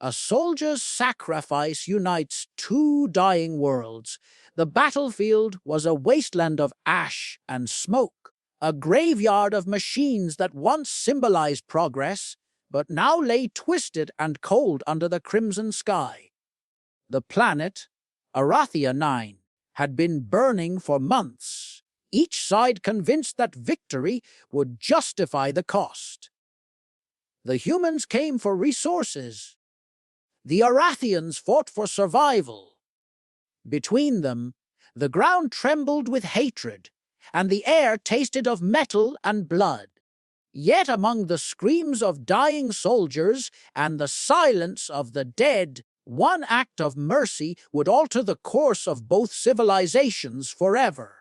A soldier's sacrifice unites two dying worlds. The battlefield was a wasteland of ash and smoke, a graveyard of machines that once symbolized progress, but now lay twisted and cold under the crimson sky. The planet, Arathia 9, had been burning for months, each side convinced that victory would justify the cost. The humans came for resources. The Arathians fought for survival. Between them, the ground trembled with hatred, and the air tasted of metal and blood. Yet among the screams of dying soldiers and the silence of the dead, one act of mercy would alter the course of both civilizations forever.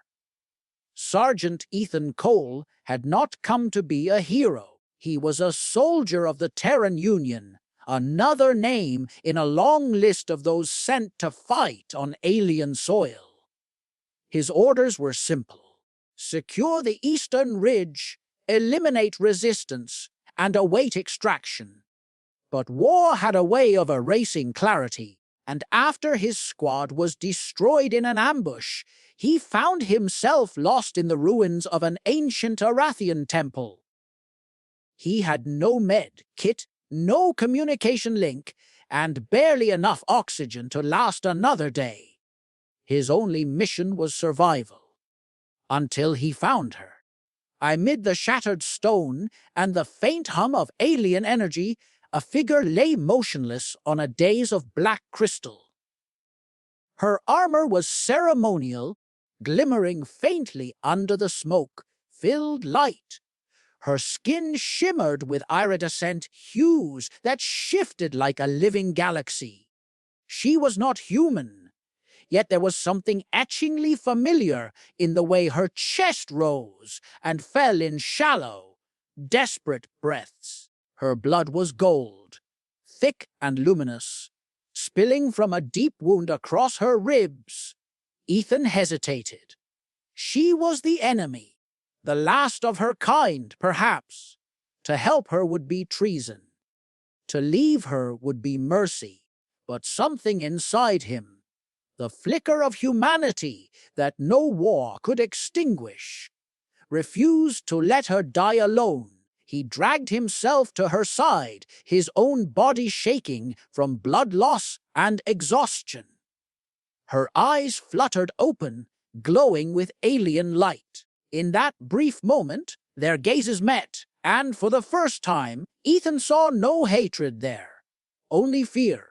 Sergeant Ethan Cole had not come to be a hero. He was a soldier of the Terran Union, another name in a long list of those sent to fight on alien soil. His orders were simple: secure the eastern ridge, eliminate resistance, and await extraction. But war had a way of erasing clarity, and after his squad was destroyed in an ambush, he found himself lost in the ruins of an ancient Arathian temple. He had no med kit, no communication link, and barely enough oxygen to last another day. His only mission was survival. Until he found her. Amid the shattered stone and the faint hum of alien energy, a figure lay motionless on a dais of black crystal. Her armor was ceremonial, glimmering faintly under the smoke-filled light. Her skin shimmered with iridescent hues that shifted like a living galaxy. She was not human, yet there was something etchingly familiar in the way her chest rose and fell in shallow, desperate breaths. Her blood was gold, thick and luminous, spilling from a deep wound across her ribs. Ethan hesitated. She was the enemy. The last of her kind, perhaps. To help her would be treason. To leave her would be mercy. But something inside him, the flicker of humanity that no war could extinguish, refused to let her die alone. He dragged himself to her side, his own body shaking from blood loss and exhaustion. Her eyes fluttered open, glowing with alien light. In that brief moment, their gazes met, and for the first time, Ethan saw no hatred there. Only fear,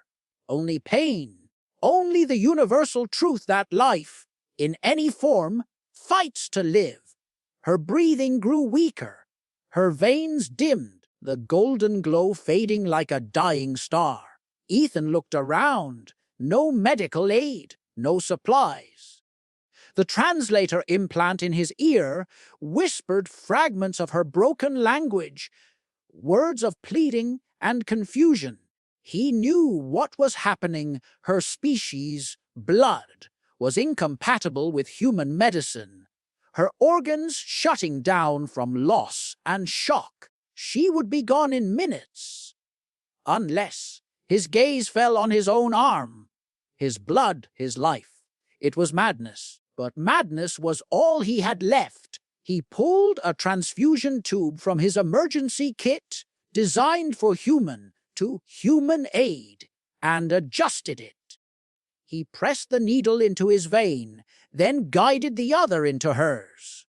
only pain, only the universal truth that life, in any form, fights to live. Her breathing grew weaker, her veins dimmed, the golden glow fading like a dying star. Ethan looked around, no medical aid, no supplies. The translator implant in his ear whispered fragments of her broken language, words of pleading and confusion. He knew what was happening. Her species, blood, was incompatible with human medicine. Her organs shutting down from loss and shock. She would be gone in minutes. Unless his gaze fell on his own arm. His blood, his life. It was madness. But madness was all he had left. He pulled a transfusion tube from his emergency kit, designed for human to human aid, and adjusted it. He pressed the needle into his vein, then guided the other into hers.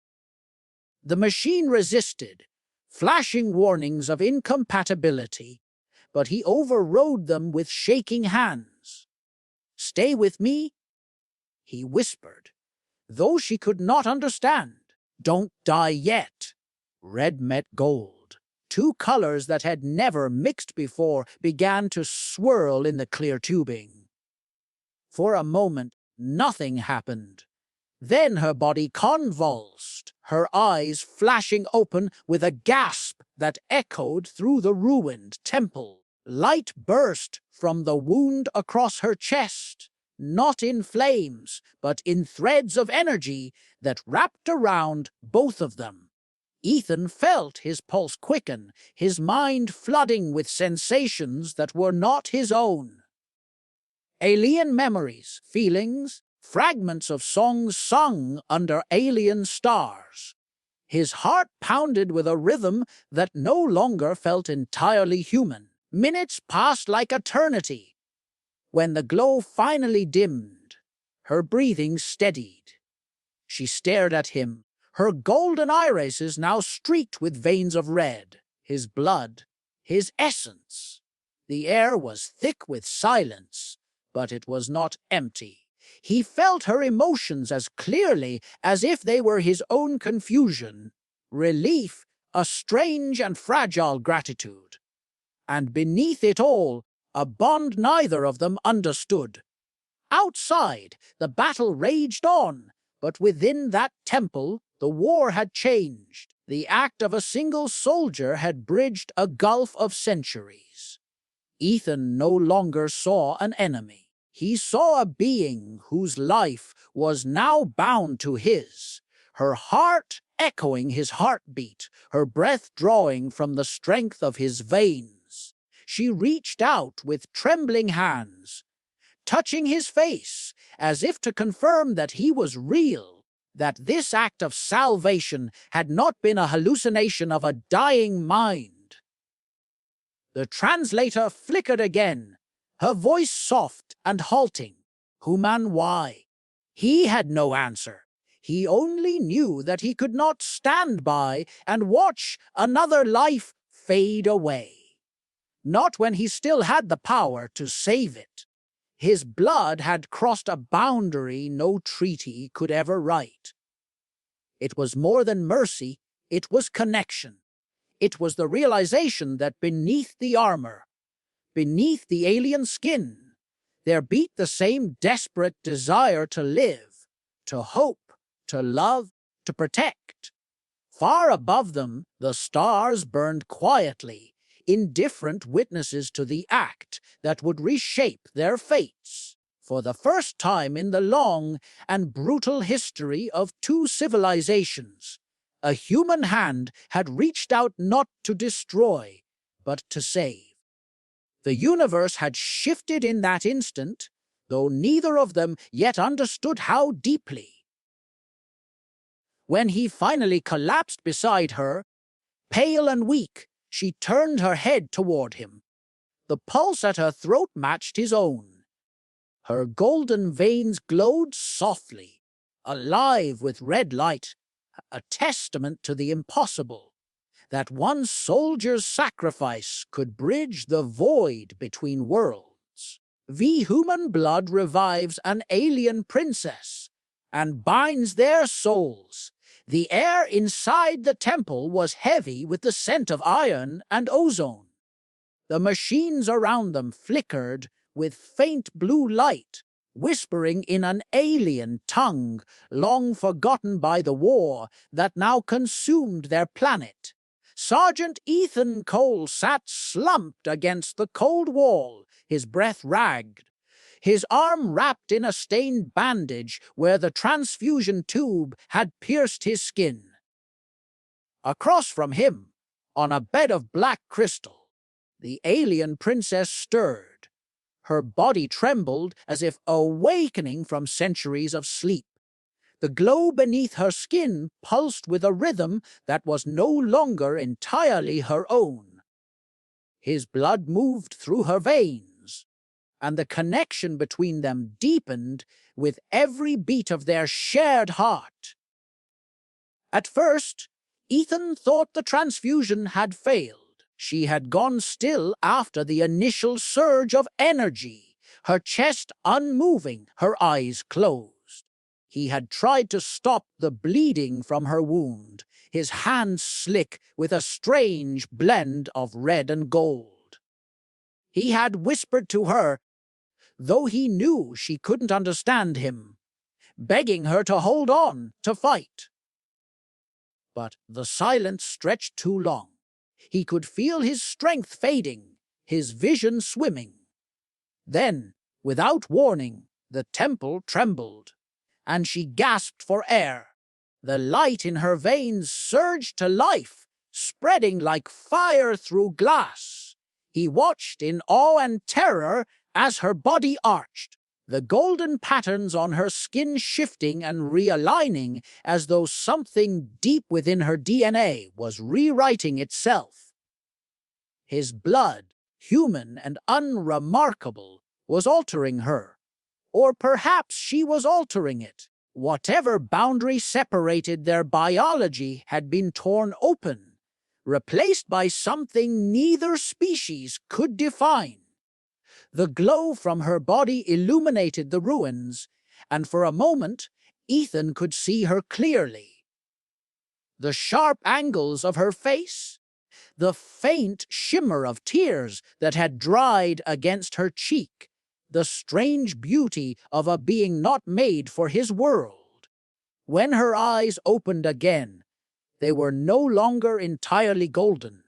The machine resisted, flashing warnings of incompatibility, but he overrode them with shaking hands. "Stay with me," he whispered, though she could not understand. "Don't die yet." Red met gold. Two colors that had never mixed before began to swirl in the clear tubing. For a moment, nothing happened. Then her body convulsed, her eyes flashing open with a gasp that echoed through the ruined temple. Light burst from the wound across her chest, not in flames, but in threads of energy that wrapped around both of them. Ethan felt his pulse quicken, his mind flooding with sensations that were not his own. Alien memories, feelings, fragments of songs sung under alien stars. His heart pounded with a rhythm that no longer felt entirely human. Minutes passed like eternity. When the glow finally dimmed, her breathing steadied. She stared at him, her golden irises now streaked with veins of red. His blood, his essence. The air was thick with silence, but it was not empty. He felt her emotions as clearly as if they were his own confusion, relief, a strange and fragile gratitude. And beneath it all, a bond neither of them understood. Outside, the battle raged on, but within that temple, the war had changed. The act of a single soldier had bridged a gulf of centuries. Ethan no longer saw an enemy. He saw a being whose life was now bound to his, her heart echoing his heartbeat, her breath drawing from the strength of his veins. She reached out with trembling hands, touching his face as if to confirm that he was real, that this act of salvation had not been a hallucination of a dying mind. The translator flickered again, her voice soft and halting. Human why? He had no answer. He only knew that he could not stand by and watch another life fade away. Not when he still had the power to save it. His blood had crossed a boundary no treaty could ever write. It was more than mercy, it was connection. It was the realization that beneath the armor, beneath the alien skin, there beat the same desperate desire to live, to hope, to love, to protect. Far above them, the stars burned quietly, indifferent witnesses to the act that would reshape their fates. For the first time in the long and brutal history of two civilizations, a human hand had reached out not to destroy, but to save. The universe had shifted in that instant, though neither of them yet understood how deeply. When he finally collapsed beside her, pale and weak, she turned her head toward him. The pulse at her throat matched his own. Her golden veins glowed softly, alive with red light, a testament to the impossible, that one soldier's sacrifice could bridge the void between worlds. The human blood revives an alien princess and binds their souls. The air inside the temple was heavy with the scent of iron and ozone. The machines around them flickered with faint blue light, whispering in an alien tongue long forgotten by the war that now consumed their planet. Sergeant Ethan Cole sat slumped against the cold wall, his breath ragged, his arm wrapped in a stained bandage where the transfusion tube had pierced his skin. Across from him, on a bed of black crystal, the alien princess stirred. Her body trembled as if awakening from centuries of sleep. The glow beneath her skin pulsed with a rhythm that was no longer entirely her own. His blood moved through her veins, and the connection between them deepened with every beat of their shared heart. At first, Ethan thought the transfusion had failed. She had gone still after the initial surge of energy, her chest unmoving, her eyes closed. He had tried to stop the bleeding from her wound, his hands slick with a strange blend of red and gold. He had whispered to her, though he knew she couldn't understand him, begging her to hold on, to fight. But the silence stretched too long. He could feel his strength fading, his vision swimming. Then, without warning, the temple trembled, and she gasped for air. The light in her veins surged to life, spreading like fire through glass. He watched in awe and terror as her body arched, the golden patterns on her skin shifting and realigning as though something deep within her DNA was rewriting itself. His blood, human and unremarkable, was altering her, or perhaps she was altering it. Whatever boundary separated their biology had been torn open, replaced by something neither species could define. The glow from her body illuminated the ruins, and for a moment Ethan could see her clearly. The sharp angles of her face, the faint shimmer of tears that had dried against her cheek, the strange beauty of a being not made for his world. When her eyes opened again, they were no longer entirely golden.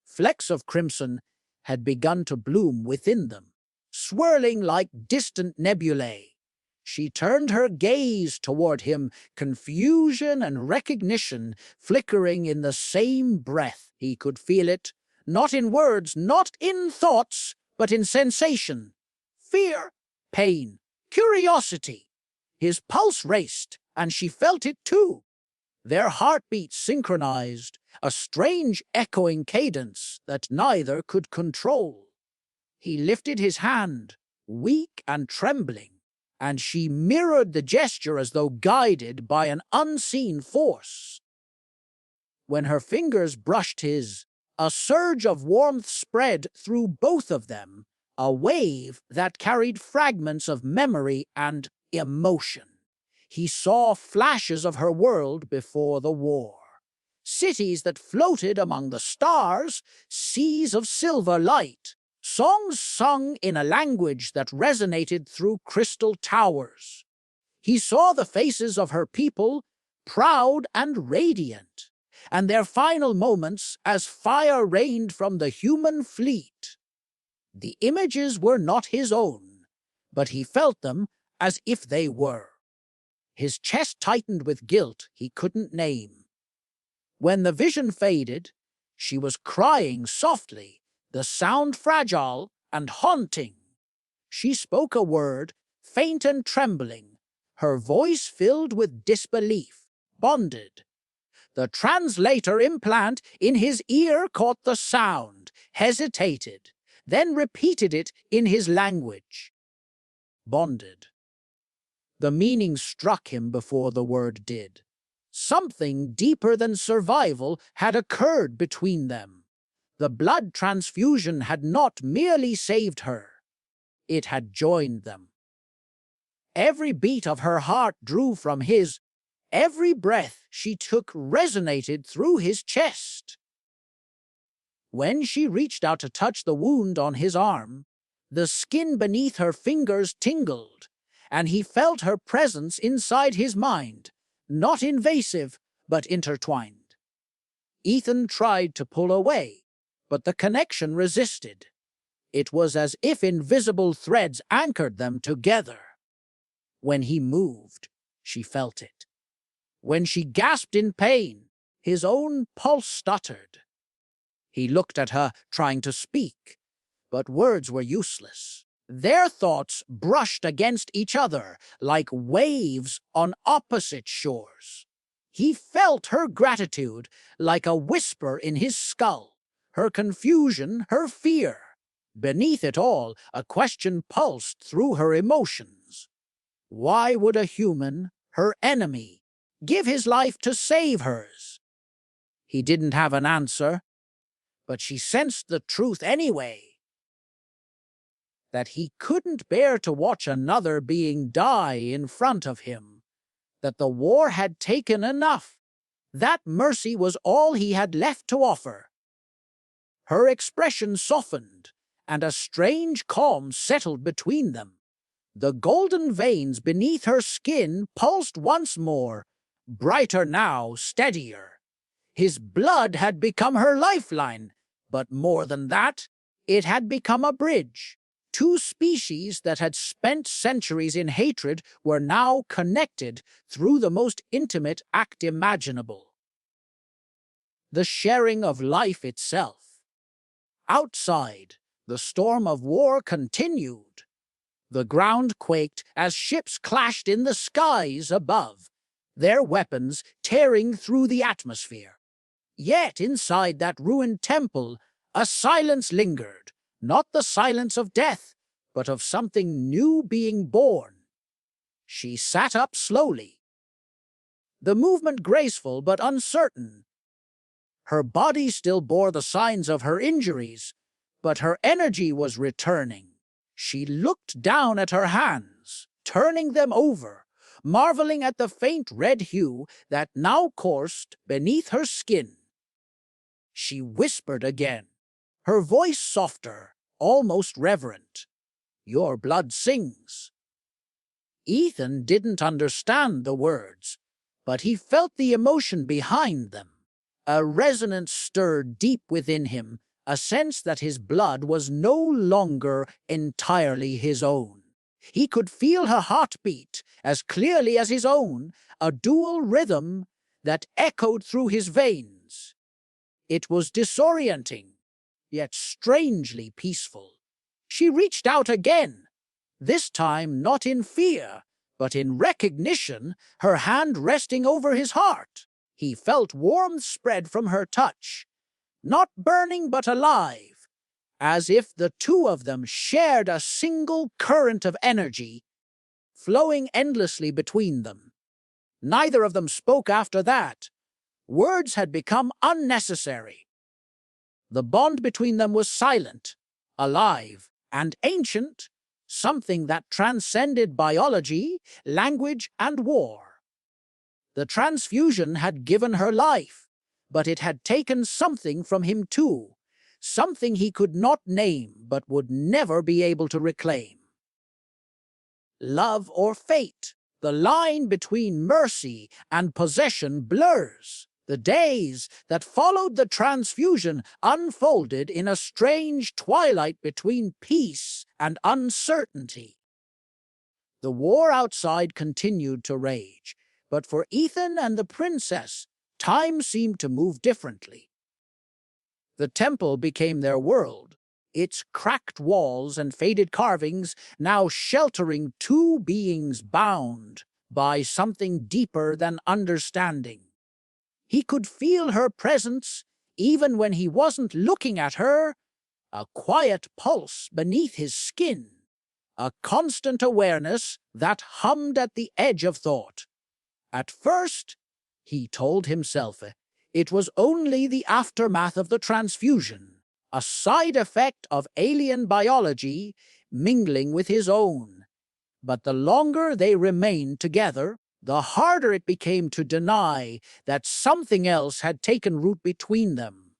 Flecks of crimson had begun to bloom within them, swirling like distant nebulae. She turned her gaze toward him, confusion and recognition flickering in the same breath. He could feel it, not in words, not in thoughts, but in sensation. Fear, pain, curiosity. His pulse raced, and she felt it too. Their heartbeats synchronized, a strange echoing cadence that neither could control. He lifted his hand, weak and trembling, and she mirrored the gesture as though guided by an unseen force. When her fingers brushed his, a surge of warmth spread through both of them, a wave that carried fragments of memory and emotion. He saw flashes of her world before the war. Cities that floated among the stars, seas of silver light, songs sung in a language that resonated through crystal towers. He saw the faces of her people, proud and radiant, and their final moments as fire rained from the human fleet. The images were not his own, but he felt them as if they were. His chest tightened with guilt he couldn't name. When the vision faded, she was crying softly, the sound fragile and haunting. She spoke a word, faint and trembling, her voice filled with disbelief, bonded. The translator implant in his ear caught the sound, hesitated, then repeated it in his language. Bonded. The meaning struck him before the word did. Something deeper than survival had occurred between them. The blood transfusion had not merely saved her, it had joined them. Every beat of her heart drew from his. Every breath she took resonated through his chest. When she reached out to touch the wound on his arm, the skin beneath her fingers tingled, and he felt her presence inside his mind, not invasive, but intertwined. Ethan tried to pull away, but the connection resisted. It was as if invisible threads anchored them together. When he moved, she felt it. When she gasped in pain, his own pulse stuttered. He looked at her, trying to speak, but words were useless. Their thoughts brushed against each other like waves on opposite shores. He felt her gratitude like a whisper in his skull, her confusion, her fear. Beneath it all, a question pulsed through her emotions. Why would a human, her enemy, give his life to save hers? He didn't have an answer, but she sensed the truth anyway. That he couldn't bear to watch another being die in front of him. That the war had taken enough. That mercy was all he had left to offer. Her expression softened, and a strange calm settled between them. The golden veins beneath her skin pulsed once more, brighter now, steadier. His blood had become her lifeline, but more than that, it had become a bridge. Two species that had spent centuries in hatred were now connected through the most intimate act imaginable: the sharing of life itself. Outside, the storm of war continued. The ground quaked as ships clashed in the skies above, their weapons tearing through the atmosphere. Yet inside that ruined temple, a silence lingered, not the silence of death, but of something new being born. She sat up slowly, the movement graceful but uncertain. Her body still bore the signs of her injuries, but her energy was returning. She looked down at her hands, turning them over, marveling at the faint red hue that now coursed beneath her skin. She whispered again, her voice softer, almost reverent. "Your blood sings." Ethan didn't understand the words, but he felt the emotion behind them. A resonance stirred deep within him, a sense that his blood was no longer entirely his own. He could feel her heartbeat as clearly as his own, a dual rhythm that echoed through his veins. It was disorienting, yet strangely peaceful. She reached out again, this time not in fear, but in recognition, her hand resting over his heart. He felt warmth spread from her touch, not burning but alive, as if the two of them shared a single current of energy, flowing endlessly between them. Neither of them spoke after that. Words had become unnecessary. The bond between them was silent, alive, and ancient, something that transcended biology, language, and war. The transfusion had given her life, but it had taken something from him too, something he could not name but would never be able to reclaim. Love or fate, the line between mercy and possession blurs. The days that followed the transfusion unfolded in a strange twilight between peace and uncertainty. The war outside continued to rage, but for Ethan and the princess, time seemed to move differently. The temple became their world, its cracked walls and faded carvings now sheltering two beings bound by something deeper than understanding. He could feel her presence even when he wasn't looking at her, a quiet pulse beneath his skin, a constant awareness that hummed at the edge of thought. At first, he told himself, it was only the aftermath of the transfusion, a side effect of alien biology mingling with his own. But the longer they remained together, the harder it became to deny that something else had taken root between them.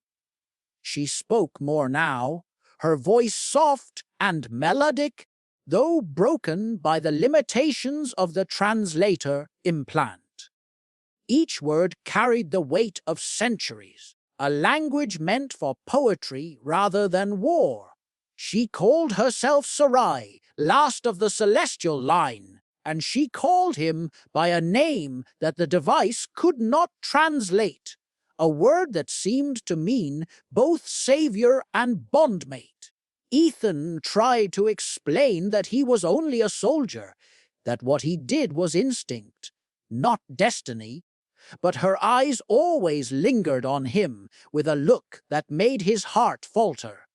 She spoke more now, her voice soft and melodic, though broken by the limitations of the translator implant. Each word carried the weight of centuries, a language meant for poetry rather than war. She called herself Sarai, last of the celestial line, and she called him by a name that the device could not translate, a word that seemed to mean both savior and bondmate. Ethan tried to explain that he was only a soldier, that what he did was instinct, not destiny, but her eyes always lingered on him with a look that made his heart falter.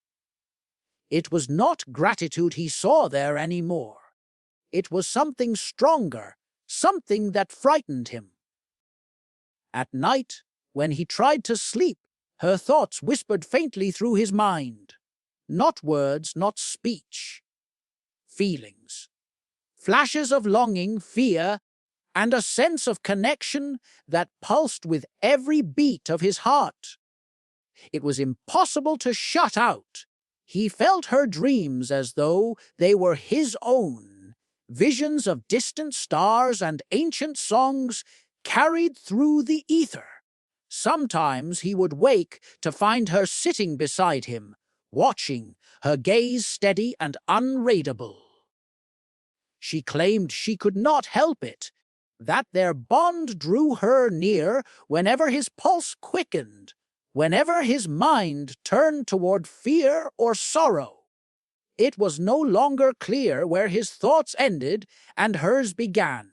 It was not gratitude he saw there anymore. It was something stronger, something that frightened him. At night, when he tried to sleep, her thoughts whispered faintly through his mind. Not words, not speech. Feelings. Flashes of longing, fear, and a sense of connection that pulsed with every beat of his heart. It was impossible to shut out. He felt her dreams as though they were his own, visions of distant stars and ancient songs carried through the ether. Sometimes he would wake to find her sitting beside him, watching, her gaze steady and unreadable. She claimed she could not help it, that their bond drew her near whenever his pulse quickened, whenever his mind turned toward fear or sorrow. It was no longer clear where his thoughts ended and hers began.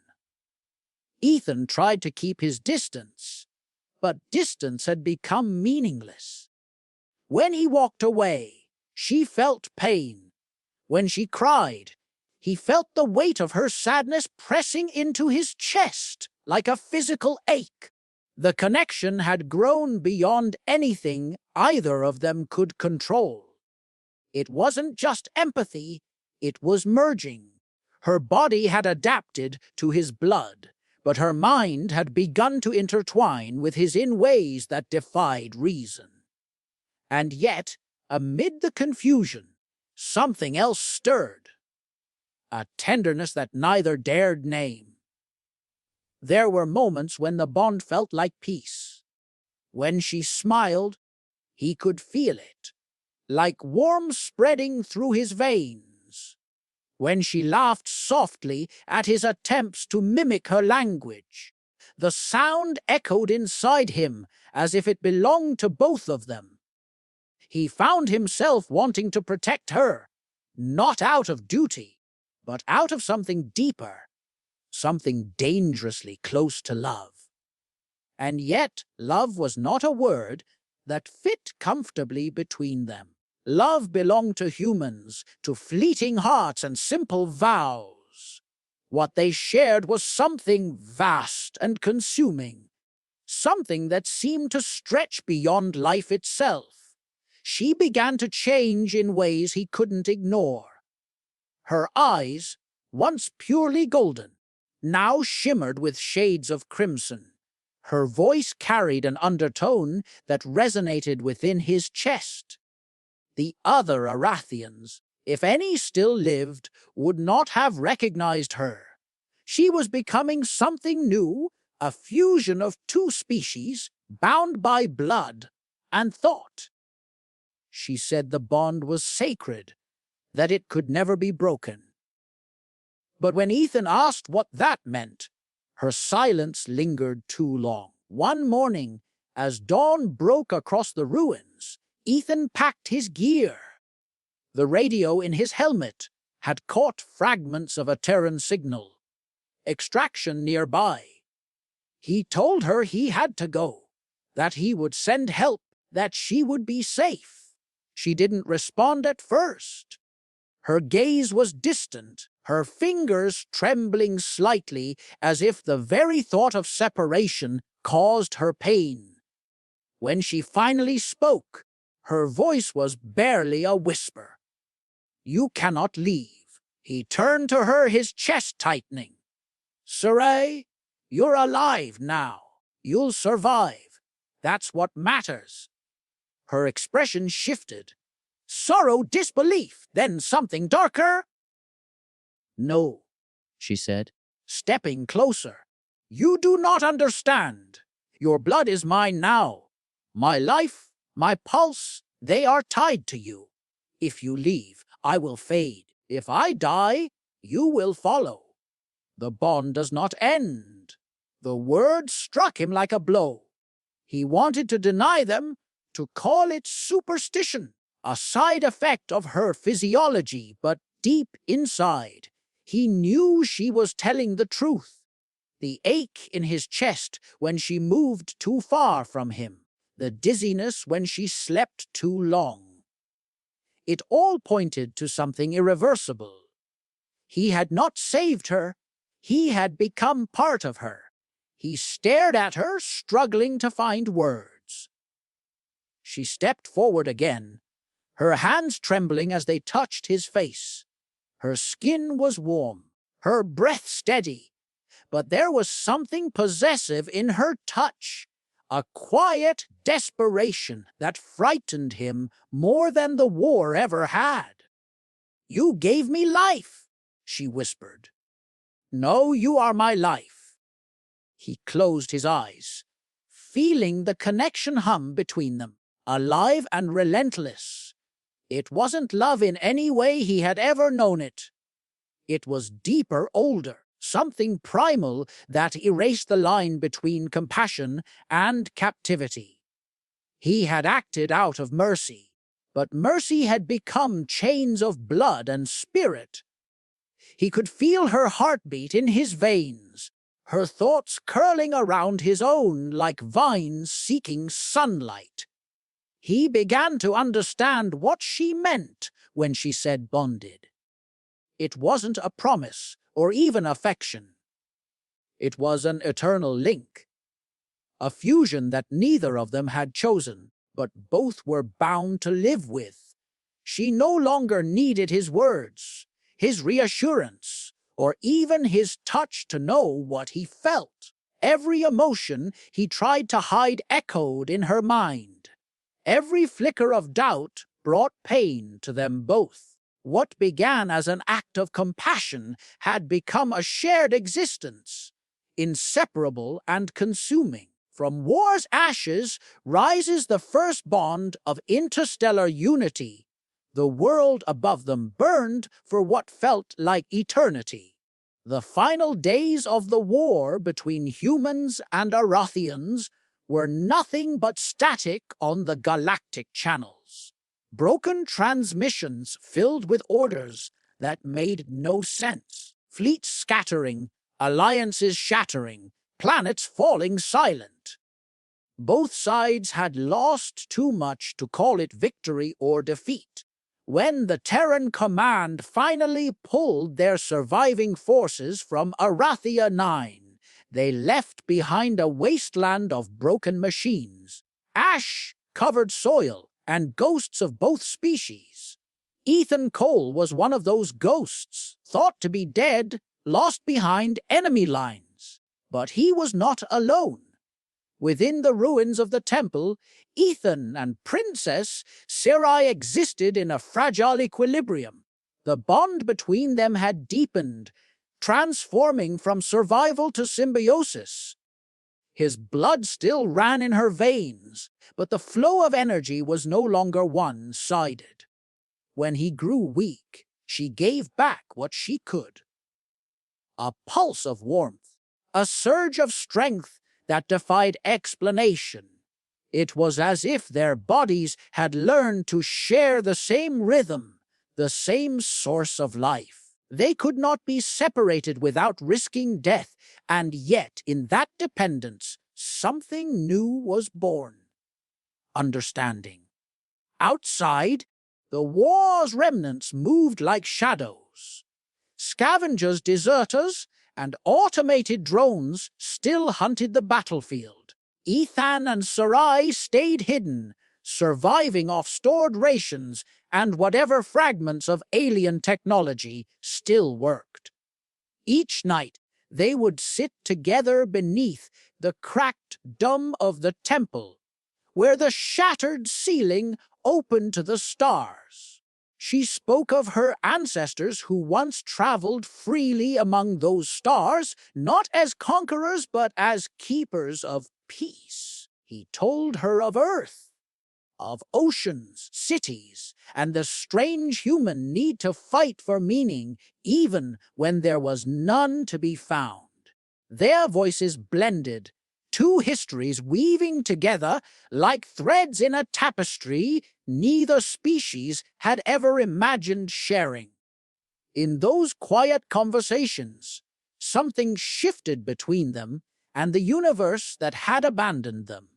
Ethan tried to keep his distance, but distance had become meaningless. When he walked away, she felt pain. When she cried, he felt the weight of her sadness pressing into his chest like a physical ache. The connection had grown beyond anything either of them could control. It wasn't just empathy, it was merging. Her body had adapted to his blood, but her mind had begun to intertwine with his in ways that defied reason. And yet, amid the confusion, something else stirred. A tenderness that neither dared name. There were moments when the bond felt like peace. When she smiled, he could feel it, like warmth spreading through his veins. When she laughed softly at his attempts to mimic her language, the sound echoed inside him as if it belonged to both of them. He found himself wanting to protect her, not out of duty, but out of something deeper, something dangerously close to love. And yet, love was not a word that fit comfortably between them. Love belonged to humans, to fleeting hearts and simple vows. What they shared was something vast and consuming, something that seemed to stretch beyond life itself. She began to change in ways he couldn't ignore. Her eyes, once purely golden, now shimmered with shades of crimson. Her voice carried an undertone that resonated within his chest. The other Arathians, if any still lived, would not have recognized her. She was becoming something new, a fusion of two species, bound by blood and thought. She said the bond was sacred, that it could never be broken. But when Ethan asked what that meant, her silence lingered too long. One morning, as dawn broke across the ruins, Ethan packed his gear. The radio in his helmet had caught fragments of a Terran signal. Extraction nearby. He told her he had to go, that he would send help, that she would be safe. She didn't respond at first. Her gaze was distant, her fingers trembling slightly as if the very thought of separation caused her pain. When she finally spoke, her voice was barely a whisper. "You cannot leave." He turned to her, his chest tightening. "Sarai, you're alive now. You'll survive. That's what matters." Her expression shifted. Sorrow, disbelief, then something darker. "No," she said, stepping closer. "You do not understand. Your blood is mine now. My life, my pulse, they are tied to you. If you leave, I will fade. If I die, you will follow. The bond does not end." The word struck him like a blow. He wanted to deny them, to call it superstition, a side effect of her physiology, but deep inside, he knew she was telling the truth. The ache in his chest when she moved too far from him, the dizziness when she slept too long. It all pointed to something irreversible. He had not saved her, he had become part of her. He stared at her, struggling to find words. She stepped forward again, her hands trembling as they touched his face. Her skin was warm, her breath steady, but there was something possessive in her touch, a quiet desperation that frightened him more than the war ever had. "You gave me life," she whispered. "No, you are my life." He closed his eyes, feeling the connection hum between them, alive and relentless. It wasn't love in any way he had ever known it. It was deeper, older, something primal that erased the line between compassion and captivity. He had acted out of mercy, but mercy had become chains of blood and spirit. He could feel her heartbeat in his veins, her thoughts curling around his own like vines seeking sunlight. He began to understand what she meant when she said bonded. It wasn't a promise or even affection. It was an eternal link, a fusion that neither of them had chosen, but both were bound to live with. She no longer needed his words, his reassurance, or even his touch to know what he felt. Every emotion he tried to hide echoed in her mind. Every flicker of doubt brought pain to them both. What began as an act of compassion had become a shared existence, inseparable and consuming. From war's ashes rises the first bond of interstellar unity. The world above them burned for what felt like eternity. The final days of the war between humans and Arathians were nothing but static on the galactic channels. Broken transmissions filled with orders that made no sense. Fleets scattering, alliances shattering, planets falling silent. Both sides had lost too much to call it victory or defeat. When the Terran command finally pulled their surviving forces from Arathia 9, they left behind a wasteland of broken machines, ash-covered soil, and ghosts of both species. Ethan Cole was one of those ghosts, thought to be dead, lost behind enemy lines. But he was not alone. Within the ruins of the temple, Ethan and Princess Sarai existed in a fragile equilibrium. The bond between them had deepened, transforming from survival to symbiosis. His blood still ran in her veins, but the flow of energy was no longer one-sided. When he grew weak, she gave back what she could. A pulse of warmth, a surge of strength that defied explanation. It was as if their bodies had learned to share the same rhythm, the same source of life. They could not be separated without risking death, and yet in that dependence, something new was born. Understanding. Outside, the war's remnants moved like shadows. Scavengers, deserters, and automated drones still hunted the battlefield. Ethan and Sarai stayed hidden, surviving off stored rations and whatever fragments of alien technology still worked. Each night, they would sit together beneath the cracked dome of the temple, where the shattered ceiling opened to the stars. She spoke of her ancestors who once traveled freely among those stars, not as conquerors but as keepers of peace. He told her of Earth, of oceans, cities, and the strange human need to fight for meaning even when there was none to be found. Their voices blended, two histories weaving together like threads in a tapestry neither species had ever imagined sharing. In those quiet conversations, something shifted between them and the universe that had abandoned them.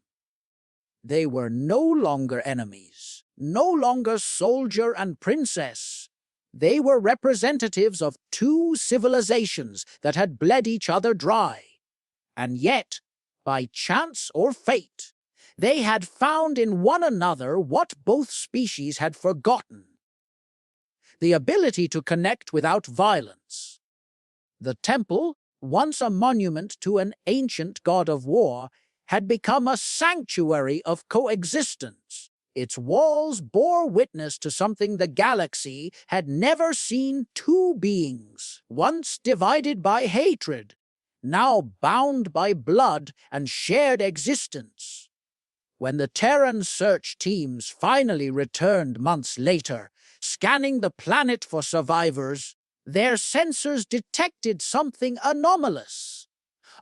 They were no longer enemies, no longer soldier and princess. They were representatives of two civilizations that had bled each other dry. And yet, by chance or fate, they had found in one another what both species had forgotten: the ability to connect without violence. The temple, once a monument to an ancient god of war, had become a sanctuary of coexistence. Its walls bore witness to something the galaxy had never seen: two beings, once divided by hatred, now bound by blood and shared existence. When the Terran search teams finally returned months later, scanning the planet for survivors, their sensors detected something anomalous.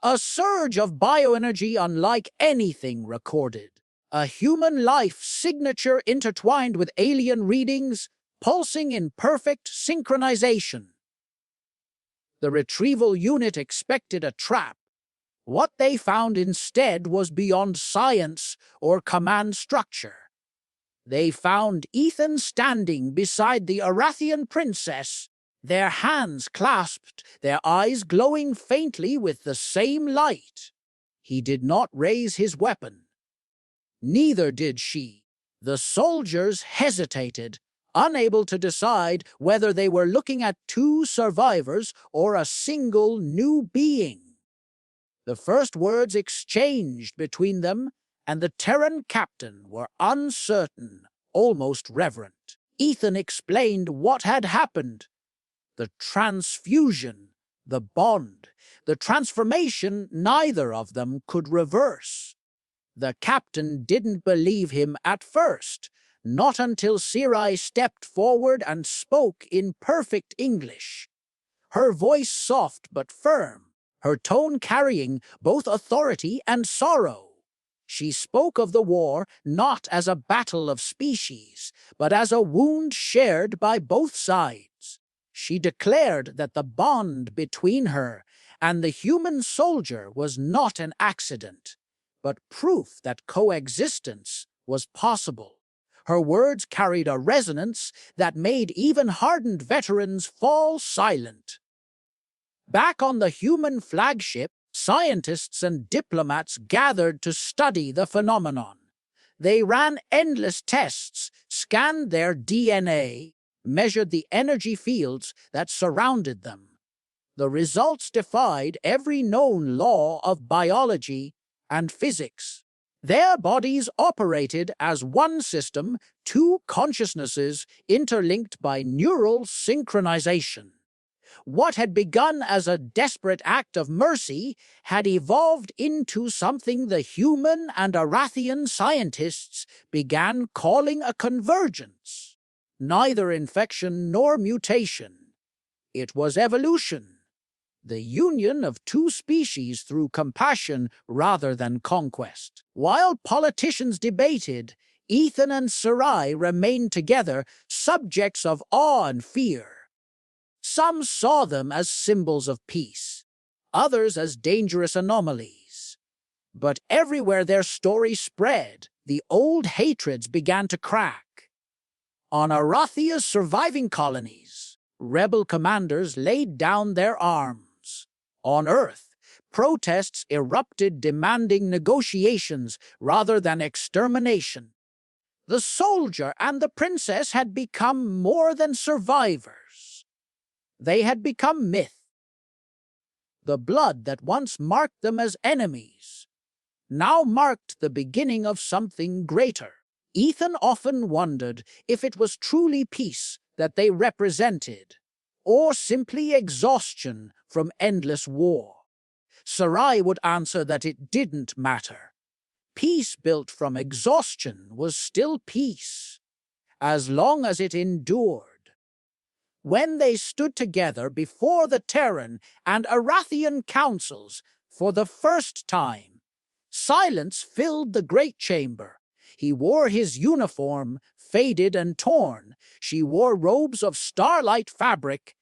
A surge of bioenergy unlike anything recorded. A human life signature intertwined with alien readings, pulsing in perfect synchronization. The retrieval unit expected a trap. What they found instead was beyond science or command structure. They found Ethan standing beside the Arathian princess, their hands clasped, their eyes glowing faintly with the same light. He did not raise his weapon. Neither did she. The soldiers hesitated, unable to decide whether they were looking at two survivors or a single new being. The first words exchanged between them and the Terran captain were uncertain, almost reverent. Ethan explained what had happened. The transfusion, the bond, the transformation neither of them could reverse. The captain didn't believe him at first, not until Sirai stepped forward and spoke in perfect English. Her voice soft but firm, her tone carrying both authority and sorrow. She spoke of the war not as a battle of species, but as a wound shared by both sides. She declared that the bond between her and the human soldier was not an accident, but proof that coexistence was possible. Her words carried a resonance that made even hardened veterans fall silent. Back on the human flagship, scientists and diplomats gathered to study the phenomenon. They ran endless tests, scanned their DNA, measured the energy fields that surrounded them. The results defied every known law of biology and physics. Their bodies operated as one system, two consciousnesses interlinked by neural synchronization. What had begun as a desperate act of mercy had evolved into something the human and Arathian scientists began calling a convergence. Neither infection nor mutation. It was evolution. The union of two species through compassion rather than conquest. While politicians debated, Ethan and Sarai remained together, subjects of awe and fear. Some saw them as symbols of peace, others as dangerous anomalies. But everywhere their story spread, the old hatreds began to crack. On Arathia's surviving colonies, rebel commanders laid down their arms. On Earth, protests erupted demanding negotiations rather than extermination. The soldier and the princess had become more than survivors. They had become myth. The blood that once marked them as enemies now marked the beginning of something greater. Ethan often wondered if it was truly peace that they represented, or simply exhaustion from endless war. Sarai would answer that it didn't matter. Peace built from exhaustion was still peace, as long as it endured. When they stood together before the Terran and Arathian councils for the first time, silence filled the great chamber. He wore his uniform, faded and torn. She wore robes of starlight fabric,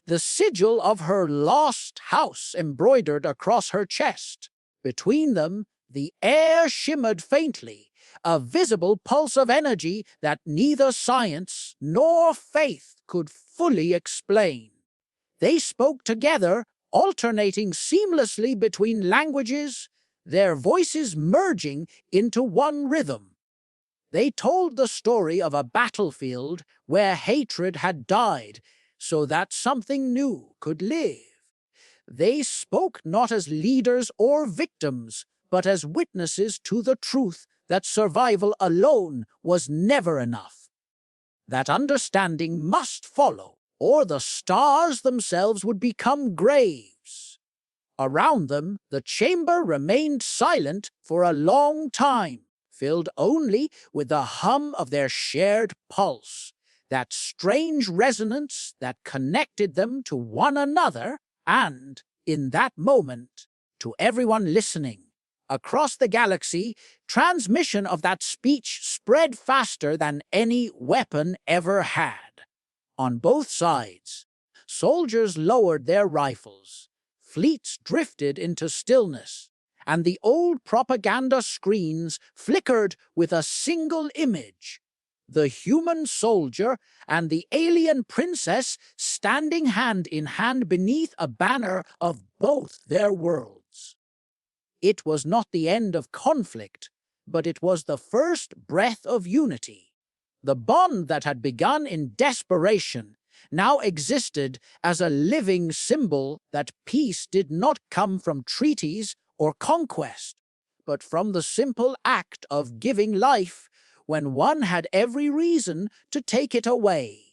the sigil of her lost house embroidered across her chest. Between them, the air shimmered faintly, a visible pulse of energy that neither science nor faith could fully explain. They spoke together, alternating seamlessly between languages, their voices merging into one rhythm. They told the story of a battlefield where hatred had died so that something new could live. They spoke not as leaders or victims, but as witnesses to the truth that survival alone was never enough. That understanding must follow, or the stars themselves would become graves. Around them, the chamber remained silent for a long time, filled only with the hum of their shared pulse, that strange resonance that connected them to one another and, in that moment, to everyone listening. Across the galaxy, transmission of that speech spread faster than any weapon ever had. On both sides, soldiers lowered their rifles, fleets drifted into stillness, and the old propaganda screens flickered with a single image: the human soldier and the alien princess standing hand in hand beneath a banner of both their worlds. It was not the end of conflict, but it was the first breath of unity. The bond that had begun in desperation now existed as a living symbol that peace did not come from treaties or conquest, but from the simple act of giving life when one had every reason to take it away.